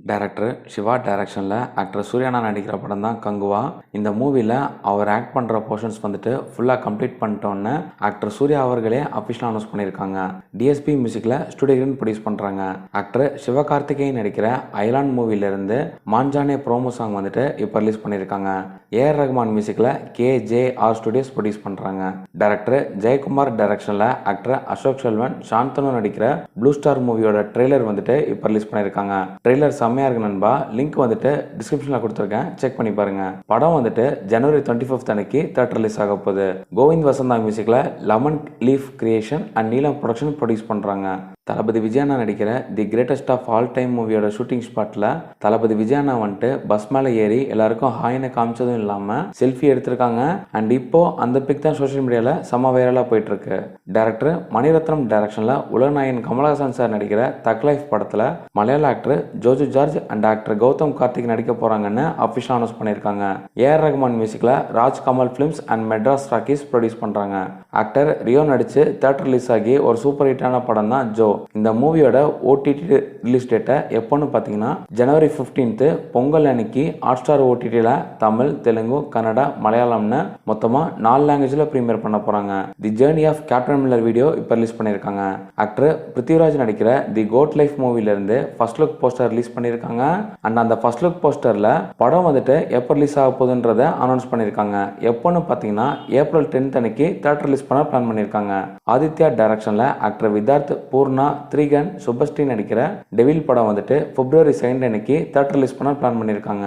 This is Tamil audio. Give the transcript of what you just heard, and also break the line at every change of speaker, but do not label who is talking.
டைரக்டர் சிவா டைரக்ஷனில் ஆக்டர் சூர்யானா நடிக்கிற படம் தான் கங்குவா. இந்த மூவியில் அவர் ஆக்ட் பண்ணுற போர்ஷன்ஸ் வந்துட்டு ஃபுல்லாக கம்ப்ளீட் பண்ணிட்டோன்னு ஆக்டர் சூர்யா அவர்களே அஃபிஷியலாக அனௌன்ஸ் பண்ணியிருக்காங்க. டிஎஸ்பி மியூசிக்கில் ஸ்டுடியோ கிரீன் ப்ரொடியூஸ் பண்ணுறாங்க. ஆக்டர் சிவகார்த்திகேயன் நடிக்கிற ஐலாண்ட் மூவிலேருந்து மான்ஜானே ப்ரோமோ சாங் வந்துட்டு இப்போ ரிலீஸ் பண்ணியிருக்காங்க. ஏஆர் ரஹ்மான் மியூசிக்கில் KJR ஸ்டுடியோஸ் ப்ரொடியூஸ் பண்ணுறாங்க. டைரக்டர் ஜெயக்குமார் டைரக்ஷனில் ஆக்டர் அசோக் செல்வன், சாந்தனு நடிக்கிற ப்ளூ ஸ்டார் மூவியோட ட்ரெய்லர் வந்துட்டு இப்போ ரிலீஸ் பண்ணியிருக்காங்க. ட்ரெய்லர் செம்மையா இருக்கு நண்பா. லிங்க் வந்துட்டு டிஸ்கிரிப்ஷனில் கொடுத்துருக்கேன், செக் பண்ணி பாருங்க. படம் வந்துட்டு ஜனவரி 25 அன்னைக்கு தியேட்டர் ரிலீஸ் ஆக போகுது. கோவிந்த் வசந்தா மியூசிக்கில் lemon leaf creation and Neelam production produce பண்ணுறாங்க. தளபதி விஜயண்ணா நடிக்கிற the greatest of all time மூவியோட ஷூட்டிங் ஸ்பாட்டில் தளபதி விஜயண்ணா வந்துட்டு பஸ் மேலே ஏறி எல்லாருக்கும் ஹாய்னு காமிச்சதும் இல்லாமல் செல்ஃபி எடுத்திருக்காங்க. அண்ட் இப்போ அந்த பிக் தான் சோஷியல் மீடியாவில் செம்ம வைரலாக போயிட்டு இருக்கு. டைரக்டர் மணிரத்னம் டைரக்ஷனில் உலகநாயகன் கமலஹாசன் சார் நடிக்கிற தக் லைஃப் படத்தில் மலையாள actor Joju George and actor Gautham Karthik நடிக்க போறாங்கன்னு அஃபிஷியல் அனௌன்ஸ் பண்ணியிருக்காங்க. ஏஆர் ரஹ்மான் மியூசிக்கில் Raaj Kamal films and Madras Talkies produce பண்ணுறாங்க. ஆக்டர் ரியோ நடிச்சு தியேட்டர் ரிலீஸ் ஆகி ஒரு சூப்பர் ஹிட்டான படம் தான் ஜோ. இந்த மூவியோட OTT ரிலீஸ் டேட்டை எப்போன்னு பார்த்தீங்கன்னா ஜனவரி 15 பொங்கல் அன்னைக்கு ஹாட்ஸ்டார் OTTல தமிழ், தெலுங்கு, கன்னடா, மலையாளம்னு மொத்தமாக 4 லாங்குவேஜில் ப்ரீமியர் பண்ண போகிறாங்க. The journey of Captain Miller video இப்போ ரிலீஸ் பண்ணியிருக்காங்க. ஆக்டர் பிருத்திவிராஜ் நடிக்கிற தி கோட் லைஃப் மூவிலேருந்து ஃபர்ஸ்ட் லுக் போஸ்டர் ரிலீஸ் பண்ணியிருக்காங்க. அண்ட் அந்த ஃபர்ஸ்ட் லுக் போஸ்டரில் படம் வந்துட்டு எப்போ ரிலீஸ் ஆக போகுதுன்றத அனௌன்ஸ் பண்ணியிருக்காங்க. எப்போன்னு பார்த்தீங்கன்னா ஏப்ரல் 10 அன்னைக்கு தியேட்டர் ரிலீஸ் பண்ண பிளான் பண்ணியிருக்காங்க. ஆதித்யா டைரக்ஷனில் ஆக்டர் விதார்த், பூர்ணா, த்ரீகன், சுபஸ்ரீ நடிக்கிற டெவில் படம் வந்துட்டு February 2 அன்னைக்கு தியேட்டர் ரிலீஸ் பண்ண பிளான் பண்ணியிருக்காங்க.